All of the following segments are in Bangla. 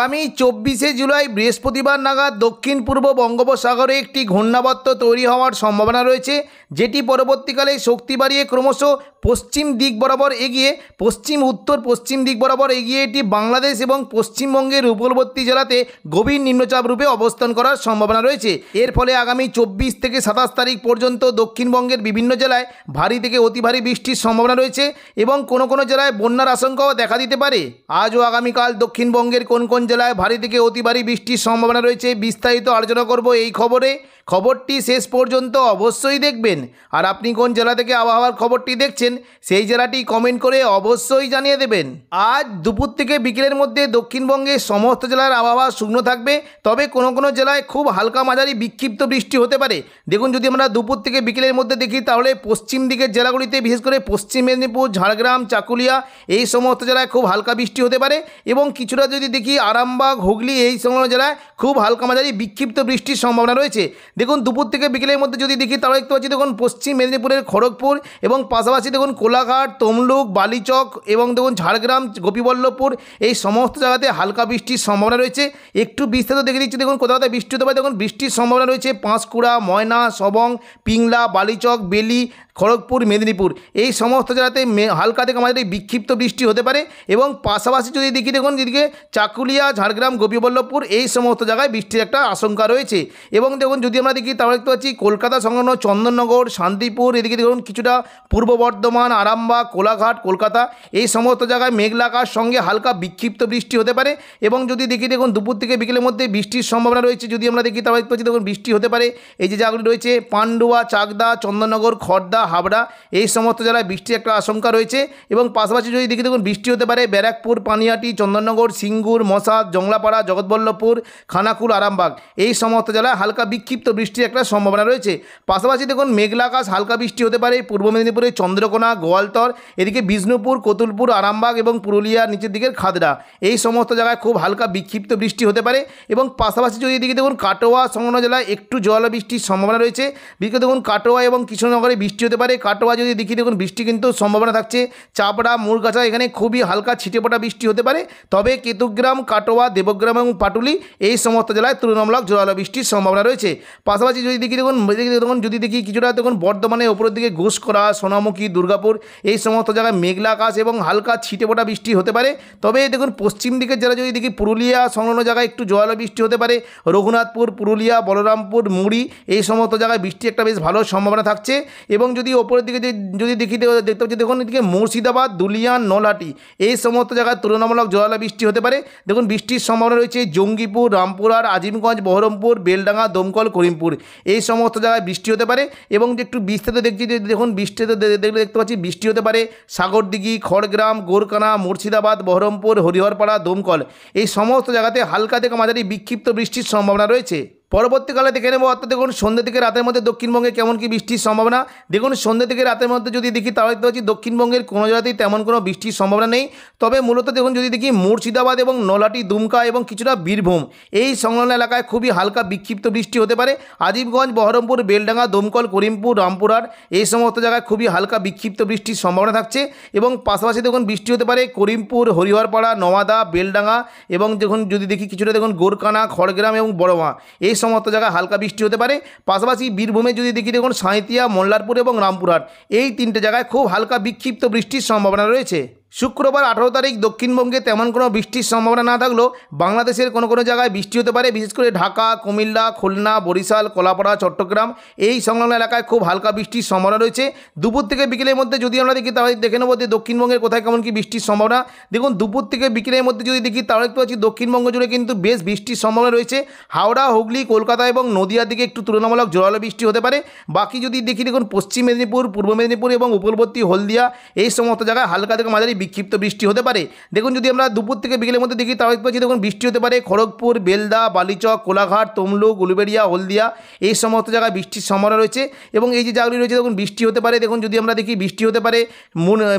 আগামী 24শে জুলাই বৃহস্পতিবার নাগাদ দক্ষিণ পূর্ব বঙ্গোপসাগরে একটি ঘূর্ণাবর্ত তৈরি হওয়ার সম্ভাবনা রয়েছে, যেটি পরবর্তীকালে শক্তি বাড়িয়ে ক্রমশ পশ্চিম দিক বরাবর এগিয়ে পশ্চিম উত্তর পশ্চিম দিক বরাবর এগিয়ে এটি বাংলাদেশ এবং পশ্চিমবঙ্গের উপকূলবর্তী জেলাতে গভীর নিম্নচাপ রূপে অবস্থান করার সম্ভাবনা রয়েছে। এর ফলে আগামী 24 থেকে 27 তারিখ পর্যন্ত দক্ষিণবঙ্গের বিভিন্ন জেলায় ভারী থেকে অতি ভারী বৃষ্টির সম্ভাবনা রয়েছে এবং কোনো কোনো জেলায় বন্যার আশঙ্কাও দেখা দিতে পারে। আজ ও আগামীকাল দক্ষিণবঙ্গের কোন কোন জেলায় ভারী থেকে অতি ভারী বৃষ্টির সম্ভাবনা রয়েছে বিস্তারিত আলোচনা করব এই খবরে। খবরটি শেষ পর্যন্ত অবশ্যই দেখবেন। আর আপনি কোন জেলা থেকে আবহাওয়ার খবরটি দেখছেন সেই জেলাটি কমেন্ট করে অবশ্যই জানিয়ে দেবেন। আজ দুপুর থেকে বিকেলের মধ্যে দক্ষিণবঙ্গের সমস্ত জেলার আবহাওয়া শুকনো থাকবে, তবে কোনো কোনো জেলায় খুব হালকা মাঝারি বিক্ষিপ্ত বৃষ্টি হতে পারে। দেখুন, যদি আমরা দুপুর থেকে বিকেলের মধ্যে দেখি তাহলে পশ্চিম দিকের জেলাগুলিতে বিশেষ করে পশ্চিম মেদিনীপুর, ঝাড়গ্রাম, চাকুলিয়া এই সমস্ত জেলায় খুব হালকা বৃষ্টি হতে পারে এবং কিছুটা যদি দেখি আরামবাগ, হুগলি এই সমস্ত জেলায় খুব হালকা মাঝারি বিক্ষিপ্ত বৃষ্টির সম্ভাবনা রয়েছে। দেখুন, দুপুর থেকে বিকেলের মধ্যে যদি দেখি তাহলে দেখতে পাচ্ছি দেখুন পশ্চিম মেদিনীপুরের খড়গপুর এবং পাশাপাশি দেখুন কোলাঘাট, তমলুক, বালিচক এবং দেখুন ঝাড়গ্রাম, গোপীবল্লভপুর এই সমস্ত জায়গাতে হালকা বৃষ্টির সম্ভাবনা রয়েছে। একটু বিস্তারিত দেখে দিচ্ছি। দেখুন কোথাও কোথাও বৃষ্টি হতে পারে। দেখুন বৃষ্টির সম্ভাবনা রয়েছে পাঁশকুড়া, ময়না, সবং, পিংলা, বালিচক, বেলি, খড়গপুর, মেদিনীপুর এই সমস্ত জেলাতে হালকা থেকে মাঝারি বিক্ষিপ্ত বৃষ্টি হতে পারে এবং পাশাপাশি যদি দেখি দেখুন যেদিকে চাকুলিয়া, ঝাড়গ্রাম, গোপীবল্লভপুর এই সমস্ত জায়গায় বৃষ্টির একটা আশঙ্কা রয়েছে। এবং দেখুন যদি আমরা দেখি তাহলে দেখতে পাচ্ছি কলকাতা সংলগ্ন চন্দননগর, শান্তিপুর এদিকে দেখুন কিছুটা পূর্ব বর্ধমান, আরামবাগ, কোলাঘাট, কলকাতা এই সমস্ত জায়গায় মেঘলা আকাশ সঙ্গে হালকা বিক্ষিপ্ত বৃষ্টি হতে পারে। এবং যদি দেখি দেখুন দুপুর থেকে বিকেলের মধ্যে বৃষ্টির সম্ভাবনা রয়েছে। যদি আমরা দেখি তাহলে দেখতে পাচ্ছি দেখুন বৃষ্টি হতে পারে এই যে জায়গাগুলি রয়েছে পান্ডুয়া, চাকদা, চন্দননগর, খড়দা, হাবড়া এই সমস্ত জেলায় বৃষ্টির একটা আশঙ্কা রয়েছে। এবং পাশাপাশি যদি দেখি দেখুন বৃষ্টি হতে পারে ব্যারাকপুর, পানিহাটি, চন্দননগর, সিঙ্গুর, মশাদ, জংলাপাড়া, জগৎবল্লভপুর, খানাকুল, আরামবাগ এই সমস্ত জেলায় হালকা বিক্ষিপ্ত বৃষ্টির একটা সম্ভাবনা রয়েছে। পাশাপাশি দেখুন মেঘলা আকাশ, হালকা বৃষ্টি হতে পারে পূর্ব মেদিনীপুরের চন্দ্রকোনা, গোয়ালতর এদিকে বিষ্ণুপুর, কতুলপুর, আরামবাগ এবং পুরুলিয়ার নিচের দিকের খাদড়া এই সমস্ত জায়গায় খুব হালকা বিক্ষিপ্ত বৃষ্টি হতে পারে। এবং পাশাপাশি যদি এদিকে দেখুন কাটোয়া সংলগ্ন জেলায় একটু জলবৃষ্টির সম্ভাবনা রয়েছে। বিশেষ দেখুন কাটোয়া এবং কৃষ্ণনগরে বৃষ্টি হতে পারে। কাটোয়া যদি দেখি দেখুন বৃষ্টি কিন্তু সম্ভাবনা থাকছে। চাপড়া, মুরগাছা এখানে খুবই হালকা ছিটেফোঁটা বৃষ্টি হতে পারে। তবে কেতুগ্রাম, কাটোয়া, দেবগ্রাম এবং পাটুলি এই সমস্ত জেলায় তুলনামূলক জোরালো বৃষ্টির সম্ভাবনা রয়েছে। পাশাপাশি যদি দেখি দেখুন যদি দেখি কিছুটা দেখুন বর্ধমানে ওপরের দিকে ঘোষকরা, সোনামুখী, দুর্গাপুর এই সমস্ত জায়গায় মেঘলা আকাশ এবং হালকা ছিটেফোঁটা বৃষ্টি হতে পারে। তবে দেখুন পশ্চিম দিকের জেলা যদি দেখি পুরুলিয়া সংলগ্ন জায়গায় একটু জোরালো বৃষ্টি হতে পারে। রঘুনাথপুর, পুরুলিয়া, বলরামপুর, মুড়ি এই সমস্ত জায়গায় বৃষ্টি একটা বেশ ভালো সম্ভাবনা থাকছে। এবং যদি ওপরের দিকে যদি দেখি দেখতে পাচ্ছি দেখুন এদিকে মুর্শিদাবাদ, দুলিয়ান, নলহাটি এই সমস্ত জায়গায় তুলনামূলক জোরালো বৃষ্টি হতে পারে। দেখুন বৃষ্টির সম্ভাবনা রয়েছে জঙ্গিপুর, রামপুরহাট, আজিমগঞ্জ, বহরমপুর, বেলডাঙ্গা, দমকল, করিমপুর এই সমস্ত জায়গায় বৃষ্টি হতে পারে। এবং একটু বিস্তারিত দেখছি দেখুন বৃষ্টিতে দেখলে দেখতে পাচ্ছি বৃষ্টি হতে পারে সাগরদিঘি, খড়গ্রাম, গোরকানা, মুর্শিদাবাদ, বহরমপুর, হরিহরপাড়া, দমকল এই সমস্ত জায়গাতে হালকা থেকে মাঝারি বিক্ষিপ্ত বৃষ্টির সম্ভাবনা রয়েছে। পরবর্তীকালে দেখে নেব অর্থাৎ দেখুন সন্ধ্যে থেকে রাতের মধ্যে দক্ষিণবঙ্গে কেমন কি বৃষ্টির সম্ভাবনা। দেখুন সন্ধ্যে থেকে রাতের মধ্যে যদি দেখি তাহলে দেখতে পাচ্ছি দক্ষিণবঙ্গের কোনো জায়গাতেই তেমন কোনো বৃষ্টির সম্ভাবনা নেই। তবে মূলত দেখুন যদি দেখি মুর্শিদাবাদ এবং নলহাটি, দুমকা এবং কিছুটা বীরভূম এই সংলগ্ন এলাকায় খুবই হালকা বিক্ষিপ্ত বৃষ্টি হতে পারে। আজিমগঞ্জ, বহরমপুর, বেলডাঙ্গা, দমকল, করিমপুর, রামপুরহাট এই সমস্ত জায়গায় খুবই হালকা বিক্ষিপ্ত বৃষ্টির সম্ভাবনা থাকছে। এবং পাশাপাশি দেখুন বৃষ্টি হতে পারে করিমপুর, হরিহরপাড়া, নওয়াদা, বেলডাঙ্গা এবং দেখুন যদি দেখি কিছুটা দেখুন গোরকানা, খড়গ্রাম এবং বড়মা এই সমস্ত জায়গায় হালকা বৃষ্টি হতে পারে। পাশাপাশি বীরভূমে যদি দেখি দেখুন সাঁইতিয়া, মোল্লারপুর এবং রামপুরহাট এই তিনটে জায়গায় খুব হালকা বিক্ষিপ্ত বৃষ্টির সম্ভাবনা রয়েছে। শুক্রবার 18 তারিখ দক্ষিণবঙ্গে তেমন কোনো বৃষ্টির সম্ভাবনা না থাকলেও বাংলাদেশের কোনো কোনো জায়গায় বৃষ্টি হতে পারে। বিশেষ করে ঢাকা, কুমিল্লা, খুলনা, বরিশাল, কলাপাড়া, চট্টগ্রাম এই সংলগ্ন এলাকায় খুব হালকা বৃষ্টির সম্ভাবনা রয়েছে। দুপুর থেকে বিকেলের মধ্যে যদি আমরা দেখি তাহলে দেখে নেব যে দক্ষিণবঙ্গের কোথায় কেমন কি বৃষ্টির সম্ভাবনা। দেখুন দুপুর থেকে বিকেলের মধ্যে যদি দেখি তাহলে দেখতে পাচ্ছি দক্ষিণবঙ্গ জুড়ে কিন্তু বেশ বৃষ্টির সম্ভাবনা রয়েছে। হাওড়া, হুগলি, কলকাতা এবং নদিয়ার দিকে একটু তুলনামূলক জোরালো বৃষ্টি হতে পারে। বাকি যদি দেখি দেখুন পশ্চিম মেদিনীপুর, পূর্ব মেদিনীপুর এবং উপকূলবর্তী হলদিয়া এই সমস্ত জায়গায় হালকা থেকে মাঝারি বিক্ষিপ্ত বৃষ্টি হতে পারে। দেখুন যদি আমরা দুপুর থেকে বিকেলের মধ্যে দেখি তাহলে দেখতে পাচ্ছি দেখুন বৃষ্টি হতে পারে খড়গপুর, বেলদা, বালিচক, কোলাঘাট, তমলুক, উলুবেড়িয়া, হলদিয়া এই সমস্ত জায়গায় বৃষ্টির সম্ভাবনা রয়েছে। এবং এই যে জায়গাগুলি রয়েছে দেখুন বৃষ্টি হতে পারে। দেখুন যদি আমরা দেখি বৃষ্টি হতে পারে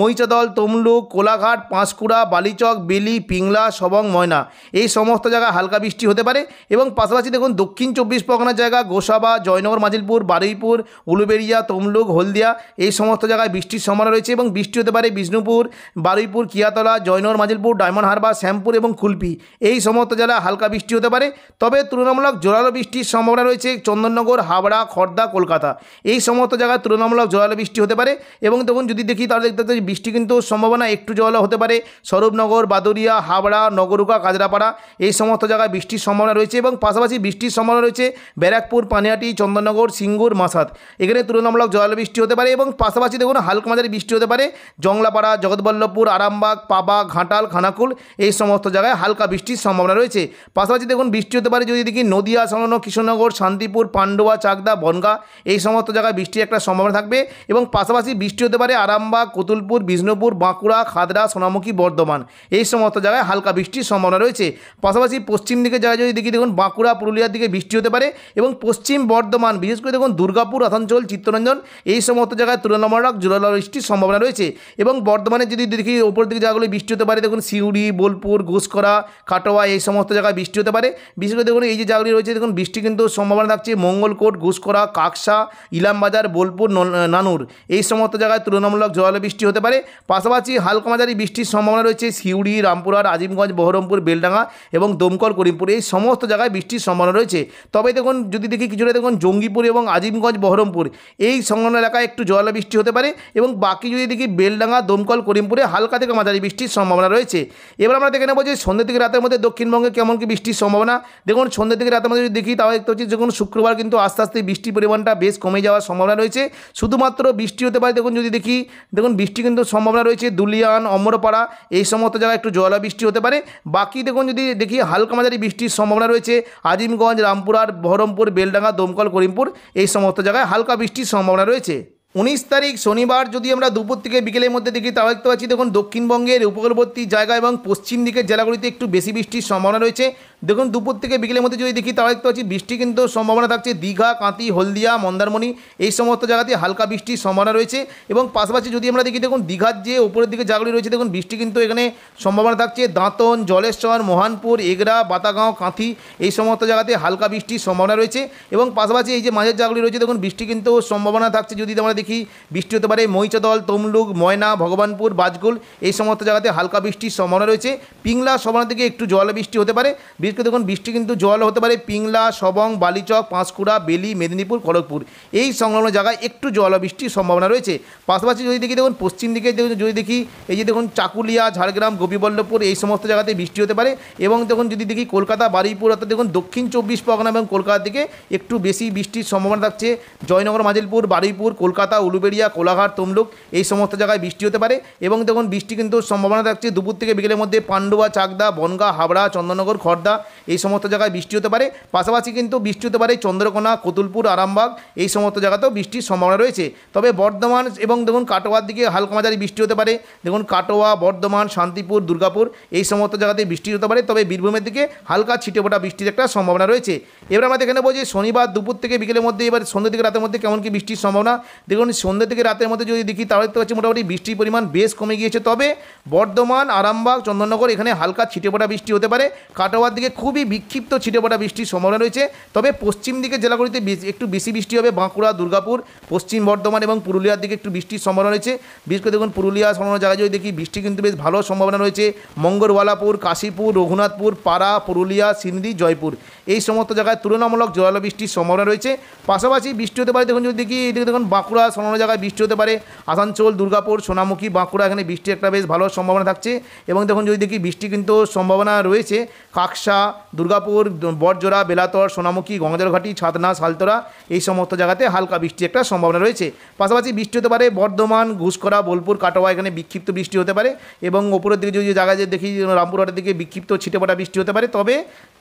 মহিষাদল, তমলুক, কোলাঘাট, পাঁশকুড়া, বালিচক, বেলি, পিংলা, সবং, ময়না এই সমস্ত জায়গায় হালকা বৃষ্টি হতে পারে। এবং পাশাপাশি দেখুন দক্ষিণ 24 পরগনার জায়গা গোসাবা, জয়নগর, মাজিলপুর, বারুইপুর, উলুবেড়িয়া, তমলুক, হলদিয়া এই সমস্ত জায়গায় বৃষ্টির সম্ভাবনা রয়েছে। এবং বৃষ্টি হতে পারে বিষ্ণুপুর, বারুইপুর, কিয়াতলা, জয়নগর, মাজিলপুর, ডায়মন্ড হারবার, শ্যামপুর এবং কুলপি এই সমস্ত জেলায় হালকা বৃষ্টি হতে পারে। তবে তুলনামূলক জোরালো বৃষ্টির সম্ভাবনা রয়েছে চন্দননগর, হাবড়া, খড়দা, কলকাতা এই সমস্ত জায়গায় তুলনামূলক জোরালো বৃষ্টি হতে পারে। এবং দেখুন যদি দেখি তাহলে দেখতে পাচ্ছি বৃষ্টি কিন্তু সম্ভাবনা একটু জোরালো হতে পারে স্বরূপনগর, বাদুরিয়া, হাবড়া, নগরুকা, কাজরাপাড়া এই সমস্ত জায়গায় বৃষ্টির সম্ভাবনা রয়েছে। এবং পাশাপাশি বৃষ্টির সম্ভাবনা রয়েছে ব্যারাকপুর, পানিহাটি, চন্দননগর, সিঙ্গুর, মাসাত এখানে তুলনামূলক জোরালো বৃষ্টি হতে পারে। এবং পাশাপাশি দেখুন হালকা মাঝারি বৃষ্টি হতে পারে জংলাপাড়া, জগৎবল্লভপুর, আরামবাগ, পাবা, ঘাটাল, খানাকুল এই সমস্ত জায়গায় হালকা বৃষ্টির সম্ভাবনা রয়েছে। পাশাপাশি দেখুন বৃষ্টি হতে পারে যদি দেখি নদিয়া সংলগ্ন কৃষ্ণনগর, শান্তিপুর, পান্ডুয়া, চাকদা, বনগাঁ এই সমস্ত জায়গায় বৃষ্টির একটা সম্ভাবনা থাকবে। এবং পাশাপাশি বৃষ্টি হতে পারে আরামবাগ, কতুলপুর, বিষ্ণুপুর, বাঁকুড়া, খাদড়া, সোনামুখী, বর্ধমান এই সমস্ত জায়গায় হালকা বৃষ্টির সম্ভাবনা রয়েছে। পাশাপাশি পশ্চিম দিকে জায়গায় যদি দেখি দেখুন বাঁকুড়া, পুরুলিয়ার দিকে বৃষ্টি হতে পারে। এবং পশ্চিম বর্ধমান বিশেষ করে দেখুন দুর্গাপুর, আসানসোল, চিত্তরঞ্জন এই সমস্ত জায়গায় তুলনামূলক জোরালো বৃষ্টির সম্ভাবনা রয়েছে। এবং বর্ধমানে যদি দেখি ওপর দিকে জায়গাগুলি বৃষ্টি হতে পারে দেখুন সিউড়ি, বোলপুর, ঘুষকরা, কাটোয়া এই সমস্ত জায়গায় বৃষ্টি হতে পারে। বিশেষ করে দেখুন এই যে জায়গাগুলি রয়েছে দেখুন বৃষ্টি কিন্তু সম্ভাবনা থাকছে মঙ্গলকোট, ঘুষকরা, কাকসা, ইলামবাজার, বোলপুর, নানুর এই সমস্ত জায়গায় তুলনামূলক জোরালো বৃষ্টি হতে পারে। পাশাপাশি হালকা মাঝারি বৃষ্টির সম্ভাবনা রয়েছে সিউড়ি, রামপুরহাট, আজিমগঞ্জ, বহরমপুর, বেলডাঙ্গা এবং দমকল, করিমপুর এই সমস্ত জায়গায় বৃষ্টির সম্ভাবনা রয়েছে। তবে দেখুন যদি দেখি কিছুটা দেখুন জঙ্গিপুর এবং আজিমগঞ্জ, বহরমপুর এই সংলগ্ন এলাকায় একটু জোরালো বৃষ্টি হতে পারে। এবং বাকি যদি দেখি বেলডাঙ্গা, দমকল, করিমপুরে হালকা থেকে মাঝারি বৃষ্টির সম্ভাবনা রয়েছে। এবার আমরা দেখে নেব যে সন্ধ্যে থেকে রাতের মধ্যে দক্ষিণবঙ্গে কেমন কি বৃষ্টির সম্ভাবনা। দেখুন সন্ধ্যে থেকে রাতের মধ্যে যদি দেখি তাহলে দেখতে হচ্ছে দেখুন শুক্রবার কিন্তু আস্তে আস্তে বৃষ্টির পরিমাণটা বেশ কমে যাওয়ার সম্ভাবনা রয়েছে। শুধুমাত্র বৃষ্টি হতে পারে দেখুন যদি দেখি দেখুন বৃষ্টি কিন্তু সম্ভাবনা রয়েছে দুলিয়ান, অমরপাড়া এই সমস্ত জায়গায় একটু জোরালো বৃষ্টি হতে পারে। বাকি দেখুন যদি দেখি হালকা মাঝারি বৃষ্টির সম্ভাবনা রয়েছে আজিমগঞ্জ, রামপুরহাট, বহরমপুর, বেলডাঙ্গা, দমকল, করিমপুর এই সমস্ত জায়গায় হালকা বৃষ্টির সম্ভাবনা রয়েছে। 19 তারিখ শনিবার যদি আমরা দুপুর থেকে বিকেলের মধ্যে দেখি তাহলে দেখতে পাচ্ছি দেখুন দক্ষিণবঙ্গের উপকূলবর্তী জায়গা এবং পশ্চিম দিকের জেলাগুলিতে একটু বেশি বৃষ্টির সম্ভাবনা রয়েছে। দেখুন দুপুর থেকে বিকেলের মধ্যে যদি দেখি তাহলে দেখতে পাচ্ছি বৃষ্টি কিন্তু সম্ভাবনা থাকছে দীঘা, কাঁথি, হলদিয়া, মন্দারমণি এই সমস্ত জায়গাতে হালকা বৃষ্টির সম্ভাবনা রয়েছে। এবং পাশাপাশি যদি আমরা দেখি দেখুন দীঘার যে উপরের দিকে জায়গাগুলি রয়েছে দেখুন বৃষ্টি কিন্তু এখানে সম্ভাবনা থাকছে দাঁতন, জলেশ্বর, মোহনপুর, এগরা, বাতাগাঁও, কাঁথি এই সমস্ত জায়গাতে হালকা বৃষ্টির সম্ভাবনা রয়েছে। এবং পাশাপাশি এই যে মাঝের জায়গাগুলি রয়েছে দেখুন বৃষ্টি কিন্তু সম্ভাবনা থাকছে যদি আমরা দেখি বৃষ্টি হতে পারে মহিষাদল, তমলুক, ময়না, ভগবানপুর, বাজগুল এই সমস্ত জায়গাতে হালকা বৃষ্টির সম্ভাবনা রয়েছে। পিংলা, সম্ভাবনা থেকে একটু জল বৃষ্টি হতে পারে। বিশেষ করে দেখুন বৃষ্টি কিন্তু জল হতে পারে পিংলা, সবং, বালিচক, পাঁশকুড়া, বেলি, মেদিনীপুর, খড়গপুর এই সংলগ্ন জায়গায় একটু জল বৃষ্টির সম্ভাবনা রয়েছে। পাশাপাশি যদি দেখি দেখুন পশ্চিম দিকে যদি দেখি এই যে দেখুন চাকুলিয়া, ঝাড়গ্রাম, গোপীবল্লভপুর এই সমস্ত জায়গাতে বৃষ্টি হতে পারে। এবং দেখুন যদি দেখি কলকাতা, বারুইপুর অর্থাৎ দেখুন দক্ষিণ 24 পরগনা এবং কলকাতার দিকে একটু বেশি বৃষ্টির সম্ভাবনা থাকছে জয়নগর, মাজিলপুর, বারুইপুর, কলকাতা, উলুবেড়িয়া, কোলাঘাট, তমলুক এই সমস্ত জায়গায় বৃষ্টি হতে পারে। এবং দেখুন বৃষ্টি কিন্তু সম্ভাবনা থাকছে দুপুর থেকে বিকেলের মধ্যে পান্ডুয়া, চাকদা, বনগাঁ, হাবড়া, চন্দননগর, খড়দা এই সমস্ত জায়গায় বৃষ্টি হতে পারে। পাশাপাশি কিন্তু বৃষ্টি হতে পারে চন্দ্রকোনা, কতুলপুর, আরামবাগ এই সমস্ত জায়গাতেও বৃষ্টির সম্ভাবনা রয়েছে। তবে বর্ধমান এবং দেখুন কাটোয়ার দিকে হালকা মাঝারি বৃষ্টি হতে পারে। দেখুন কাটোয়া, বর্ধমান, শান্তিপুর, দুর্গাপুর এই সমস্ত জায়গাতে বৃষ্টি হতে পারে। তবে বীরভূমের দিকে হালকা ছিটেফোঁটা বৃষ্টির একটা সম্ভাবনা রয়েছে। এবার আমরা দেখে নেব যে শনিবার দুপুর থেকে বিকেলের মধ্যে এবার সন্ধ্যে থেকে রাতের মধ্যে কেমন কি বৃষ্টির সম্ভাবনা। দেখুন সন্ধ্যে থেকে রাতের মধ্যে যদি দেখি তাহলে দেখতে পাচ্ছি মোটামুটি বৃষ্টির পরিমাণ বেশ কমে গিয়েছে। তবে বর্ধমান, আরামবাগ, চন্দননগর এখানে হালকা ছিটেফোঁটা বৃষ্টি হতে পারে। কাটোয়ার দিকে খুবই বিক্ষিপ্ত ছিটেফোঁটা বৃষ্টির সম্ভাবনা রয়েছে। তবে পশ্চিম দিকের জেলাগুলিতে একটু বেশি বৃষ্টি হবে বাঁকুড়া, দুর্গাপুর, পশ্চিম বর্ধমান এবং পুরুলিয়ার দিকে একটু বৃষ্টির সম্ভাবনা রয়েছে। বিশেষ করে দেখুন পুরুলিয়া সংলগ্ন জায়গায় যদি দেখি বৃষ্টি কিন্তু বেশ ভালো সম্ভাবনা রয়েছে মঙ্গলওয়ালাপুর, কাশীপুর, রঘুনাথপুর, পাড়া, পুরুলিয়া, সিন্ধি, জয়পুর এই সমস্ত জায়গায় তুলনামূলক জোরালো বৃষ্টির সম্ভাবনা রয়েছে। পাশাপাশি বৃষ্টি হতে পারে দেখুন যদি দেখি এদিকে দেখুন বাঁকুড়া সংলগ্ন জায়গায় বৃষ্টি হতে পারে আসানসোল, দুর্গাপুর, সোনামুখী, বাঁকুড়া এখানে বৃষ্টির একটা বেশ ভালো সম্ভাবনা থাকছে। এবং দেখুন যদি দেখি বৃষ্টি কিন্তু সম্ভাবনা রয়েছে কাকসা, দুর্গাপুর, বড়জোড়া, বেলাতর, সোনামুখী, গঙ্গাজলঘাটি, ছাতনা, সালতোরা এই সমস্ত জায়গাতে হালকা বৃষ্টির একটা সম্ভাবনা রয়েছে। পাশাপাশি বৃষ্টি হতে পারে বর্ধমান, ঘুষকরা, বোলপুর, কাটোয়া এখানে বিক্ষিপ্ত বৃষ্টি হতে পারে। এবং ওপরের দিকে যদি জায়গায় দেখি রামপুরহাটের দিকে বিক্ষিপ্ত ছিটেফোঁটা বৃষ্টি হতে পারে। তবে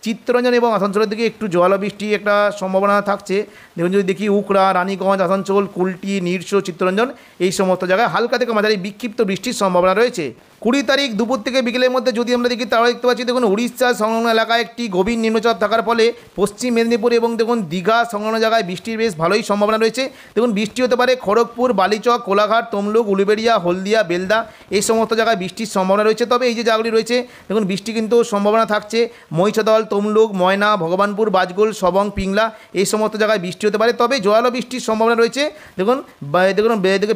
চিত্তরঞ্জন এবং আসানসোলের দিকে একটু জোরালো বৃষ্টি একটা সম্ভাবনা থাকছে। দেখুন যদি দেখি উকড়া, রানীগঞ্জ, আসানসোল, কুলটি, নিরসো, চিত্তরঞ্জন এই সমস্ত জায়গায় হালকা থেকে মাঝারি বিক্ষিপ্ত বৃষ্টির সম্ভাবনা রয়েছে। 20 তারিখ দুপুর থেকে বিকেলের মধ্যে যদি আমরা দেখি তাহলে দেখতে পাচ্ছি দেখুন উড়িষ্যা সংলগ্ন এলাকায় একটি গভীর নিম্নচাপ থাকার ফলে পশ্চিম মেদিনীপুর এবং দেখুন দীঘা সংলগ্ন জায়গায় বৃষ্টির বেশ ভালোই সম্ভাবনা রয়েছে। দেখুন বৃষ্টি হতে পারে খড়গপুর, বালিচক, কোলাঘাট, তমলুক, উলুবেড়িয়া, হলদিয়া, বেলদা এই সমস্ত জায়গায় বৃষ্টির সম্ভাবনা রয়েছে। তবে এই যে জায়গাগুলি রয়েছে দেখুন বৃষ্টি কিন্তু সম্ভাবনা থাকছে মহিষাদল, তমলুক, ময়না, ভগবানপুর, বাজগুল, সবং, পিংলা এই সমস্ত জায়গায় বৃষ্টি হতে পারে। তবে জোরালো বৃষ্টির সম্ভাবনা রয়েছে দেখুন দেখুন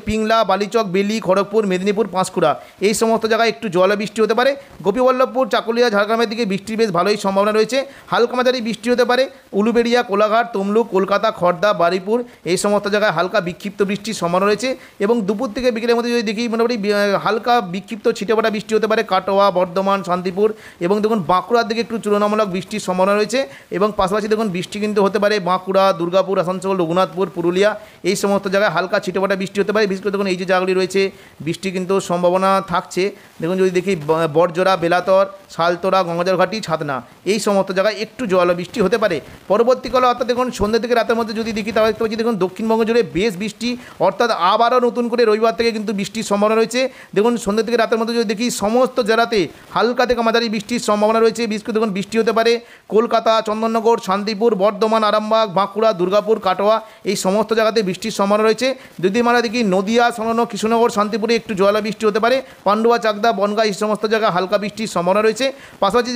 পিংলা, বালিচক, বেলি, খড়গপুর, মেদিনীপুর, পাঁশকুড়া এই সমস্ত জায়গায় একটু জল বৃষ্টি হতে পারে। গোপীবল্লভপুর, চাকুলিয়া, ঝাড়গ্রামের দিকে বৃষ্টির বেশ ভালোই সম্ভাবনা রয়েছে। হালকা মাঝারি বৃষ্টি হতে পারে উলুবেড়িয়া, কোলাঘাট, তমলুক, কলকাতা, খড়দা, বারুইপুর এই সমস্ত জায়গায় হালকা বিক্ষিপ্ত বৃষ্টির সম্ভাবনা রয়েছে। এবং দুপুর থেকে বিকেলের মধ্যে যদি দেখি মোটামুটি হালকা বিক্ষিপ্ত ছিটেফোঁটা বৃষ্টি হতে পারে কাটোয়া, বর্ধমান, শান্তিপুর এবং দেখুন বাঁকুড়ার দিকে একটু তুলনামূলক বৃষ্টির সম্ভাবনা রয়েছে। এবং পাশাপাশি দেখুন বৃষ্টি কিন্তু হতে পারে বাঁকুড়া, দুর্গাপুর, আসানসোল, রঘুনাথপুর, পুরুলিয়া এই সমস্ত জায়গায় হালকা ছিটেফোঁটা বৃষ্টি হতে পারে। বিশেষ করে দেখুন এই যে জায়গাগুলি রয়েছে বৃষ্টি কিন্তু সম্ভাবনা থাকছে। দেখুন যদি দেখি বড়জোড়া, বেলাতর, শালতোরা, গঙ্গাজলঘাটি, ছাতনা এই সমস্ত জায়গায় একটু জল বৃষ্টি হতে পারে পরবর্তীকালে। অর্থাৎ দেখুন সন্ধ্যে থেকে রাতের মধ্যে যদি দেখি তাহলে দেখতে পাচ্ছি দেখুন দক্ষিণবঙ্গ জুড়ে বেশ বৃষ্টি, অর্থাৎ আবারও নতুন করে রবিবার থেকে কিন্তু বৃষ্টির সম্ভাবনা রয়েছে। দেখুন সন্ধ্যে থেকে রাতের মধ্যে যদি দেখি সমস্ত জেলাতে হালকা থেকে মাঝারি বৃষ্টির সম্ভাবনা রয়েছে। বিশেষ করে দেখুন বৃষ্টি হতে পারে কলকাতা, চন্দননগর, শান্তিপুর, বর্ধমান, আরামবাগ, বাঁকুড়া, দুর্গাপুর, কাটোয়া এই সমস্ত জায়গাতে বৃষ্টির সম্ভাবনা রয়েছে। যদি আমরা দেখি নদিয়া, সংলগ্ন কৃষ্ণনগর, শান্তিপুরে একটু জল বৃষ্টি হতে পারে। পান্ডুয়া, চাকদা, বনগাঁ এই সমস্ত জায়গায় হালকা বৃষ্টির সম্ভাবনা রয়েছে। পাশাপাশি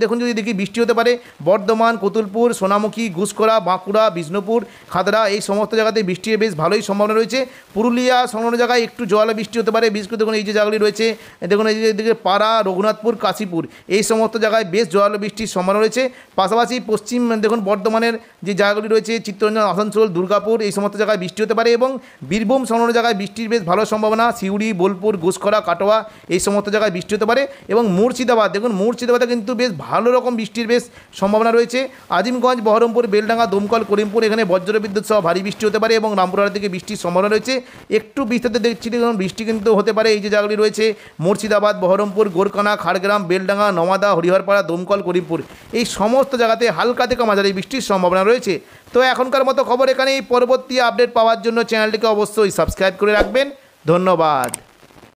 দেখুন যদি দেখি বৃষ্টি হতে পারে বর্ধমান, কতুলপুর, সোনামুখী, ঘুষকরা, বাঁকুড়া, বিষ্ণুপুর, খাদড়া এই সমস্ত জায়গাতে বৃষ্টির বেশ ভালোই সম্ভাবনা রয়েছে। পুরুলিয়া সংলগ্ন জায়গায় একটু জল বৃষ্টি হতে পারে। বিশেষ করে দেখুন এই যে জায়গাগুলি রয়েছে দেখুন এই যে পাড়া, রঘুনাথপুর, কাশীপুর এই সমস্ত জায়গায় বেশ জল বৃষ্টির সম্ভাবনা রয়েছে। পাশাপাশি পশ্চিম দেখুন বর্ধমানের যে জায়গাগুলি রয়েছে চিত্তরঞ্জন, আসানসোল, দুর্গাপুর এই সমস্ত জায়গায় বৃষ্টি হতে পারে। এবং বীরভূম সংলগ্ন জায়গায় বৃষ্টির বেশ ভালো সম্ভাবনা। সিউড়ি, বোলপুর, ঘুষকরা, কাটোয়া এই সমস্ত জায়গায় বৃষ্টি হতে পারে। এবং মুর্শিদাবাদ দেখুন মুর্শিদাবাদে কিন্তু বেশ ভালো রকম বৃষ্টির বেশ সম্ভাবনা রয়েছে। আজিমগঞ্জ, বহরমপুর, বেলডাঙ্গা, দমকল, করিমপুর এখানে বজ্রবিদ্যুৎ সহ ভারী বৃষ্টি হতে পারে। এবং রামপুরহাটের দিকে বৃষ্টির সম্ভাবনা রয়েছে। একটু বিস্তারিত দেখছি দেখুন বৃষ্টি কিন্তু হতে পারে এই যে জায়গাগুলি রয়েছে মুর্শিদাবাদ, বহরমপুর, গোরকানা, খাড়গ্রাম, বেলডাঙ্গা, নওয়াদা, হরিহরপাড়া, দমকল, করিমপুর এই সমস্ত জায়গাতে হালকা থেকে মাঝারি বৃষ্টির সম্ভাবনা রয়েছে। তো এখনকার মতো খবর এখানেই। পরবর্তী আপডেট পাওয়ার জন্য চ্যানেলটিকে অবশ্যই সাবস্ক্রাইব করে রাখবেন। ধন্যবাদ।